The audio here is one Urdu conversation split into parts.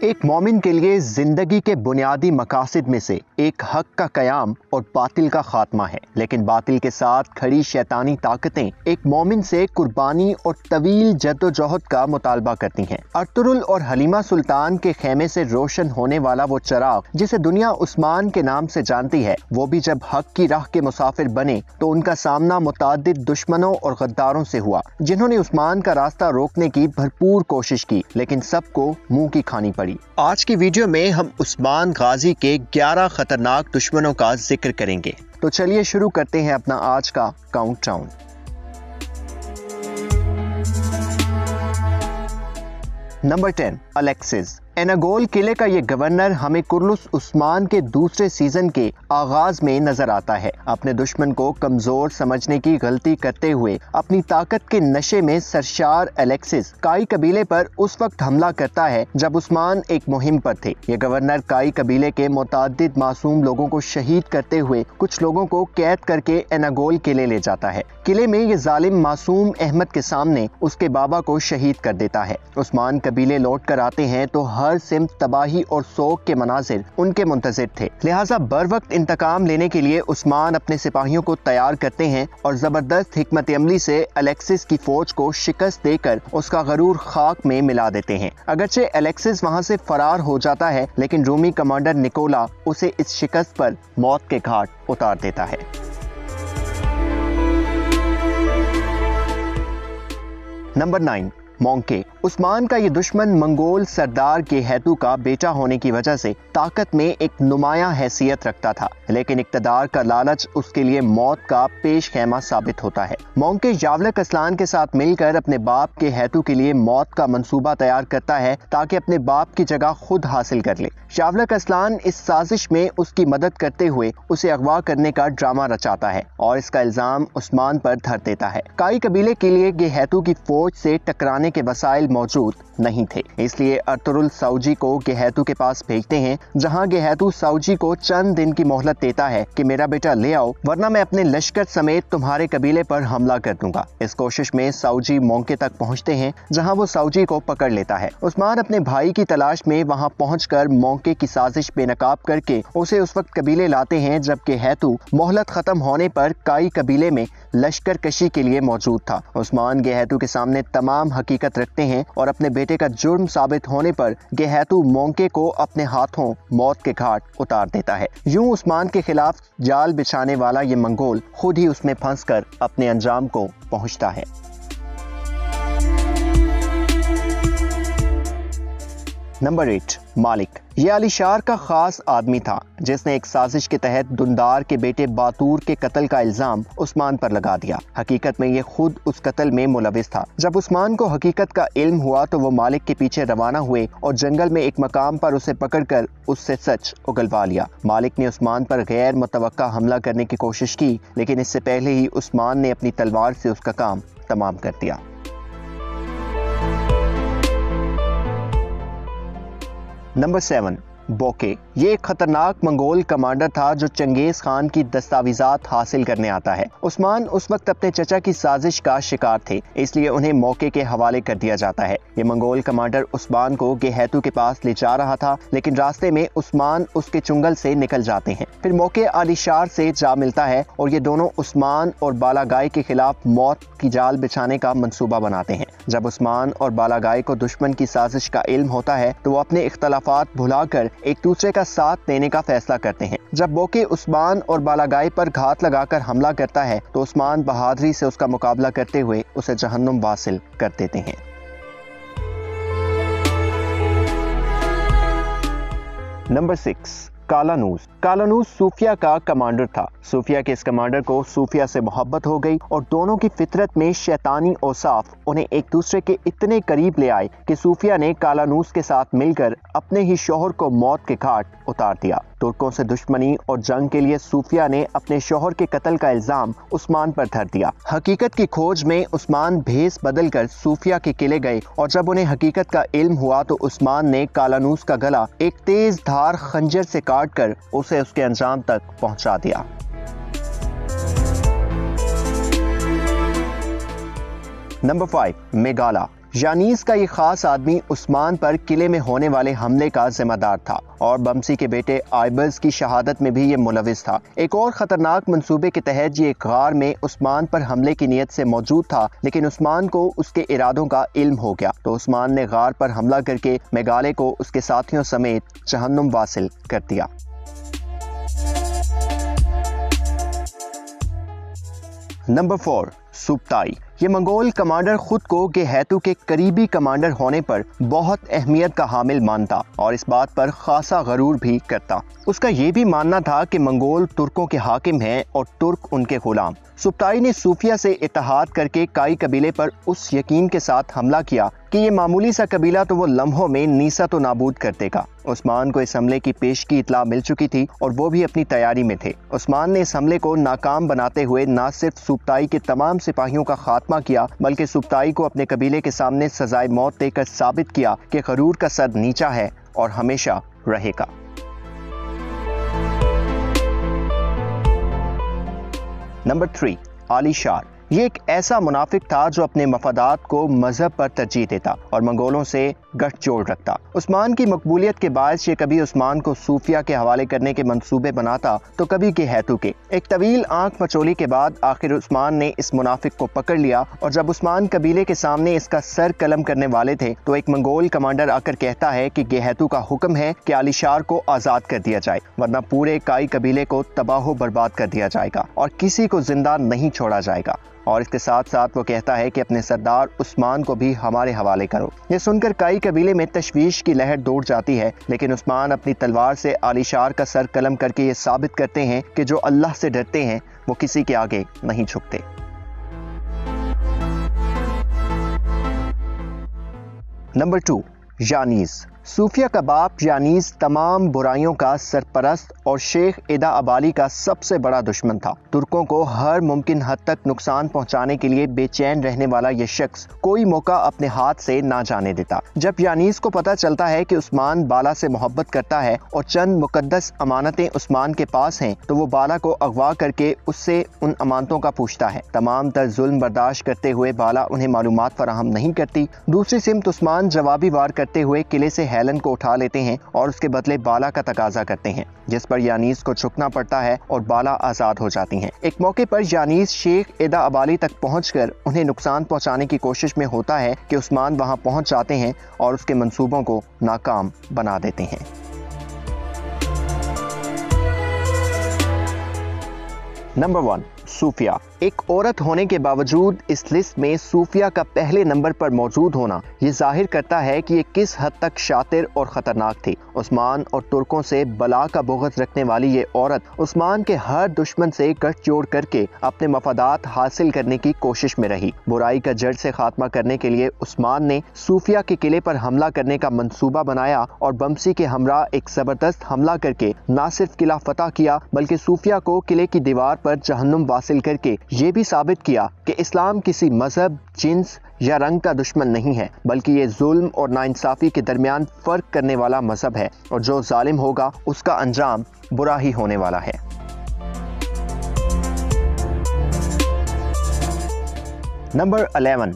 ایک مومن کے لیے زندگی کے بنیادی مقاصد میں سے ایک حق کا قیام اور باطل کا خاتمہ ہے، لیکن باطل کے ساتھ کھڑی شیطانی طاقتیں ایک مومن سے قربانی اور طویل جد و جہد کا مطالبہ کرتی ہیں۔ ارطغرل اور حلیمہ سلطان کے خیمے سے روشن ہونے والا وہ چراغ جسے دنیا عثمان کے نام سے جانتی ہے، وہ بھی جب حق کی راہ کے مسافر بنے تو ان کا سامنا متعدد دشمنوں اور غداروں سے ہوا، جنہوں نے عثمان کا راستہ روکنے کی بھرپور کوشش کی، لیکن سب کو منہ کی کھانی پڑی۔ آج کی ویڈیو میں ہم عثمان غازی کے 11 خطرناک دشمنوں کا ذکر کریں گے، تو چلیے شروع کرتے ہیں اپنا آج کا کاؤنٹ ڈاؤن۔ نمبر 10، الیکسس۔ ایناگول قلعے کا یہ گورنر ہمیں کرلس عثمان کے دوسرے سیزن کے آغاز میں نظر آتا ہے، اپنے دشمن کو کمزور سمجھنے کی غلطی کرتے ہوئے اپنی طاقت کے نشے میں سرشار الیکسس کائی قبیلے پر اس وقت حملہ کرتا ہے جب عثمان ایک مہم پر تھے۔ یہ گورنر کائی قبیلے کے متعدد معصوم لوگوں کو شہید کرتے ہوئے کچھ لوگوں کو قید کر کے ایناگول قلعے لے جاتا ہے۔ قلعے میں یہ ظالم معصوم احمد کے سامنے اس کے بابا کو شہید کر دیتا ہے۔ عثمان قبیلے لوٹ کر آتے ہیں تو ہر سمت تباہی اور سوگ کے مناظر ان کے منتظر تھے، لہٰذا بر وقت انتقام لینے کے لیے عثمان اپنے سپاہیوں کو تیار کرتے ہیں اور زبردست حکمت عملی سے الیکسس کی فوج کو شکست دے کر اس کا غرور خاک میں ملا دیتے ہیں۔ اگرچہ الیکسس وہاں سے فرار ہو جاتا ہے، لیکن رومی کمانڈر نکولا اسے اس شکست پر موت کے گھاٹ اتار دیتا ہے۔ نمبر 9، مونکے۔ عثمان کا یہ دشمن منگول سردار گیہتو کا بیٹا ہونے کی وجہ سے طاقت میں ایک نمایاں حیثیت رکھتا تھا، لیکن اقتدار کا لالچ اس کے لیے موت کا پیش خیمہ ثابت ہوتا ہے۔ مونکے یاولق اسلان کے ساتھ مل کر اپنے باپ گیہتو کے لیے موت کا منصوبہ تیار کرتا ہے تاکہ اپنے باپ کی جگہ خود حاصل کر لے۔ یاولق اسلان اس سازش میں اس کی مدد کرتے ہوئے اسے اغوا کرنے کا ڈرامہ رچاتا ہے اور اس کا الزام عثمان پر دھر دیتا ہے۔ کائی قبیلے کے لیے گیہتو کی فوج سے ٹکرانے کے وسائل موجود نہیں تھے، اس لیے ارطغرل ساوجی کو گیہتو کے پاس بھیجتے ہیں، جہاں گیہتو ساوجی کو چند دن کی مہلت دیتا ہے کہ میرا بیٹا لے آؤ، ورنہ میں اپنے لشکر سمیت تمہارے قبیلے پر حملہ کر دوں گا۔ اس کوشش میں ساوجی مونکے تک پہنچتے ہیں، جہاں وہ ساوجی کو پکڑ لیتا ہے۔ عثمان اپنے بھائی کی تلاش میں وہاں پہنچ کر مونکے کی سازش بے نقاب کر کے اسے اس وقت قبیلے لاتے ہیں جب گیہتو مہلت ختم ہونے پر کائی قبیلے میں لشکر کشی کے لیے موجود تھا۔ عثمان گیہتو کے سامنے تمام حقیقت رکھتے ہیں اور اپنے بیٹے کا جرم ثابت ہونے پر گیہتو مونکے کو اپنے ہاتھوں موت کے گھاٹ اتار دیتا ہے۔ یوں عثمان کے خلاف جال بچھانے والا یہ منگول خود ہی اس میں پھنس کر اپنے انجام کو پہنچتا ہے۔ نمبر 8، مالک۔ یہ علی شار کا خاص آدمی تھا جس نے ایک سازش کے تحت دندار کے بیٹے باتور کے قتل کا الزام عثمان پر لگا دیا۔ حقیقت میں یہ خود اس قتل میں ملوث تھا۔ جب عثمان کو حقیقت کا علم ہوا تو وہ مالک کے پیچھے روانہ ہوئے اور جنگل میں ایک مقام پر اسے پکڑ کر اس سے سچ اگلوا لیا۔ مالک نے عثمان پر غیر متوقع حملہ کرنے کی کوشش کی، لیکن اس سے پہلے ہی عثمان نے اپنی تلوار سے اس کا کام تمام کر دیا۔ Number 7، bouquet. یہ ایک خطرناک منگول کمانڈر تھا جو چنگیز خان کی دستاویزات حاصل کرنے آتا ہے۔ عثمان اس وقت اپنے چچا کی سازش کا شکار تھے، اس لیے انہیں موقع کے حوالے کر دیا جاتا ہے۔ یہ منگول کمانڈر عثمان کو گیہتو کے پاس لے جا رہا تھا، لیکن راستے میں عثمان اس کے چنگل سے نکل جاتے ہیں۔ پھر موقع علی شار سے جا ملتا ہے اور یہ دونوں عثمان اور بالاگائے کے خلاف موت کی جال بچھانے کا منصوبہ بناتے ہیں۔ جب عثمان اور بالاگائے کو دشمن کی سازش کا علم ہوتا ہے تو وہ اپنے اختلافات بھلا کر ایک دوسرے کا ساتھ دینے کا فیصلہ کرتے ہیں۔ جب بوکے عثمان اور بالاگائے پر گھات لگا کر حملہ کرتا ہے تو عثمان بہادری سے اس کا مقابلہ کرتے ہوئے اسے جہنم واصل کر دیتے ہیں۔ نمبر 6، کالانوس۔ کالانوس صوفیہ کا کمانڈر تھا۔ صوفیہ کے اس کمانڈر کو صوفیہ سے محبت ہو گئی اور دونوں کی فطرت میں شیطانی اوصاف انہیں ایک دوسرے کے اتنے قریب لے آئے کہ صوفیہ نے کالانوس کے ساتھ مل کر اپنے ہی شوہر کو موت کے گھاٹ اتار دیا۔ ترکوں سے دشمنی اور جنگ کے لیے صوفیہ نے اپنے شوہر کے قتل کا الزام عثمان پر دھر دیا۔ حقیقت کی کھوج میں عثمان بھیس بدل کر صوفیہ کے قلعے گئے اور جب انہیں حقیقت کا علم ہوا تو عثمان نے کالانوس کا گلا ایک تیز دھار خنجر سے کاٹ کر اسے اس کے انجام تک پہنچا دیا۔ نمبر 5، میگالا۔ یانیس کا یہ خاص آدمی عثمان پر قلعے میں ہونے والے حملے کا ذمہ دار تھا اور بمسی کے بیٹے آئبرز کی شہادت میں بھی یہ ملوث تھا۔ ایک اور خطرناک منصوبے کے تحت یہ ایک غار میں عثمان پر حملے کی نیت سے موجود تھا، لیکن عثمان کو اس کے ارادوں کا علم ہو گیا تو عثمان نے غار پر حملہ کر کے میگالے کو اس کے ساتھیوں سمیت جہنم واصل کر دیا۔ نمبر 4، سوبتائی۔ یہ منگول کمانڈر خود کو گیہتو کے قریبی کمانڈر ہونے پر بہت اہمیت کا حامل مانتا اور اس بات پر خاصا غرور بھی کرتا۔ اس کا یہ بھی ماننا تھا کہ منگول ترکوں کے حاکم ہیں اور ترک ان کے غلام۔ سوبتائی نے صوفیہ سے اتحاد کر کے کائی قبیلے پر اس یقین کے ساتھ حملہ کیا کہ یہ معمولی سا قبیلہ تو وہ لمحوں میں نیست و نابود کر دے گا۔ عثمان کو اس حملے کی پیش کی اطلاع مل چکی تھی اور وہ بھی اپنی تیاری میں تھے۔ عثمان نے اس حملے کو ناکام بناتے ہوئے نہ صرف سوبتائی کے تمام سپاہیوں کا خاتمہ کیا بلکہ سوبتائی کو اپنے قبیلے کے سامنے سزائے موت دے کر ثابت کیا کہ غرور کا سر نیچا ہے اور ہمیشہ رہے گا۔ نمبر 3، علی شار۔ یہ ایک ایسا منافق تھا جو اپنے مفادات کو مذہب پر ترجیح دیتا اور منگولوں سے گٹھ جوڑ رکھتا۔ عثمان کی مقبولیت کے باعث یہ کبھی عثمان کو صوفیہ کے حوالے کرنے کے منصوبے بناتا تو کبھی گیہتو کے۔ ایک طویل آنکھ مچولی کے بعد آخر عثمان نے اس منافق کو پکڑ لیا اور جب عثمان قبیلے کے سامنے اس کا سر قلم کرنے والے تھے تو ایک منگول کمانڈر آ کر کہتا ہے کہ گیہتو کا حکم ہے کہ علی شار کو آزاد کر دیا جائے ورنہ پورے کائی قبیلے کو تباہ و برباد کر دیا جائے گا اور کسی کو زندہ نہیں چھوڑا جائے گا، اور اس کے ساتھ ساتھ وہ کہتا ہے کہ اپنے سردار عثمان کو بھی ہمارے حوالے کرو۔ یہ سن کر کائی قبیلے میں تشویش کی لہر دوڑ جاتی ہے، لیکن عثمان اپنی تلوار سے علی شار کا سر قلم کر کے یہ ثابت کرتے ہیں کہ جو اللہ سے ڈرتے ہیں وہ کسی کے آگے نہیں جھکتے۔ نمبر 2، یانیس۔ صوفیہ کا باپ یانیس تمام برائیوں کا سرپرست اور شیخ ادا ابالی کا سب سے بڑا دشمن تھا۔ ترکوں کو ہر ممکن حد تک نقصان پہنچانے کے لیے بے چین رہنے والا یہ شخص کوئی موقع اپنے ہاتھ سے نہ جانے دیتا۔ جب یانیس کو پتہ چلتا ہے کہ عثمان بالا سے محبت کرتا ہے اور چند مقدس امانتیں عثمان کے پاس ہیں تو وہ بالا کو اغوا کر کے اس سے ان امانتوں کا پوچھتا ہے۔ تمام تر ظلم برداشت کرتے ہوئے بالا انہیں معلومات فراہم نہیں کرتی۔ دوسری سمت عثمان جوابی وار کرتے ہوئے قلعے سے ہیلن کو اٹھا لیتے ہیں اور اس کے بدلے بالا کا تقاضا کرتے ہیں، جس پر یانیس کو جھکنا پڑتا ہے اور بالا آزاد ہو جاتی ہیں۔ ایک موقع پر یانیس شیخ ادا ابالی تک پہنچ کر انہیں نقصان پہنچانے کی کوشش میں ہوتا ہے کہ عثمان وہاں پہنچ جاتے ہیں اور اس کے منصوبوں کو ناکام بنا دیتے ہیں۔ نمبر 1، صوفیہ۔ ایک عورت ہونے کے باوجود اس لسٹ میں صوفیہ کا پہلے نمبر پر موجود ہونا یہ ظاہر کرتا ہے کہ یہ کس حد تک شاطر اور خطرناک تھی۔ عثمان اور ترکوں سے بلا کا بغض رکھنے والی یہ عورت عثمان کے ہر دشمن سے گٹھ جوڑ کر کے اپنے مفادات حاصل کرنے کی کوشش میں رہی۔ برائی کا جڑ سے خاتمہ کرنے کے لیے عثمان نے صوفیہ کے قلعے پر حملہ کرنے کا منصوبہ بنایا اور بمسی کے ہمراہ ایک زبردست حملہ کر کے نہ صرف قلعہ فتح کیا بلکہ صوفیہ کو قلعے کی دیوار پر جہنم واصل کر کے یہ بھی ثابت کیا کہ اسلام کسی مذہب، جنس یا رنگ کا دشمن نہیں ہے بلکہ یہ ظلم اور ناانصافی کے درمیان فرق کرنے والا مذہب ہے اور جو ظالم ہوگا اس کا انجام برا ہی ہونے والا ہے۔ نمبر 11،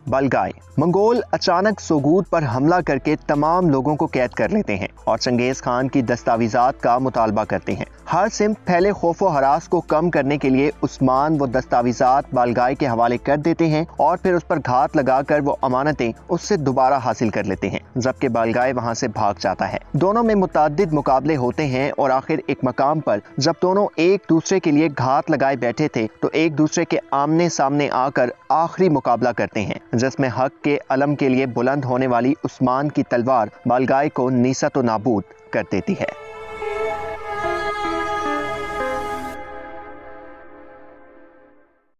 بلگائے۔ منگول اچانک سوگوت پر حملہ کر کے تمام لوگوں کو قید کر لیتے ہیں اور چنگیز خان کی دستاویزات کا مطالبہ کرتے ہیں۔ ہر سمت پھیلے خوف و ہراس کو کم کرنے کے لیے عثمان وہ دستاویزات بالگائے کے حوالے کر دیتے ہیں اور پھر اس پر گھات لگا کر وہ امانتیں اس سے دوبارہ حاصل کر لیتے ہیں، جبکہ بالگائے وہاں سے بھاگ جاتا ہے۔ دونوں میں متعدد مقابلے ہوتے ہیں اور آخر ایک مقام پر جب دونوں ایک دوسرے کے لیے گھات لگائے بیٹھے تھے تو ایک دوسرے کے آمنے سامنے آ کر آخری مقابلہ کرتے ہیں، جس میں حق کے علم کے لیے بلند ہونے والی عثمان کی تلوار بالگائے کو نیست و نابود کر دیتی ہے۔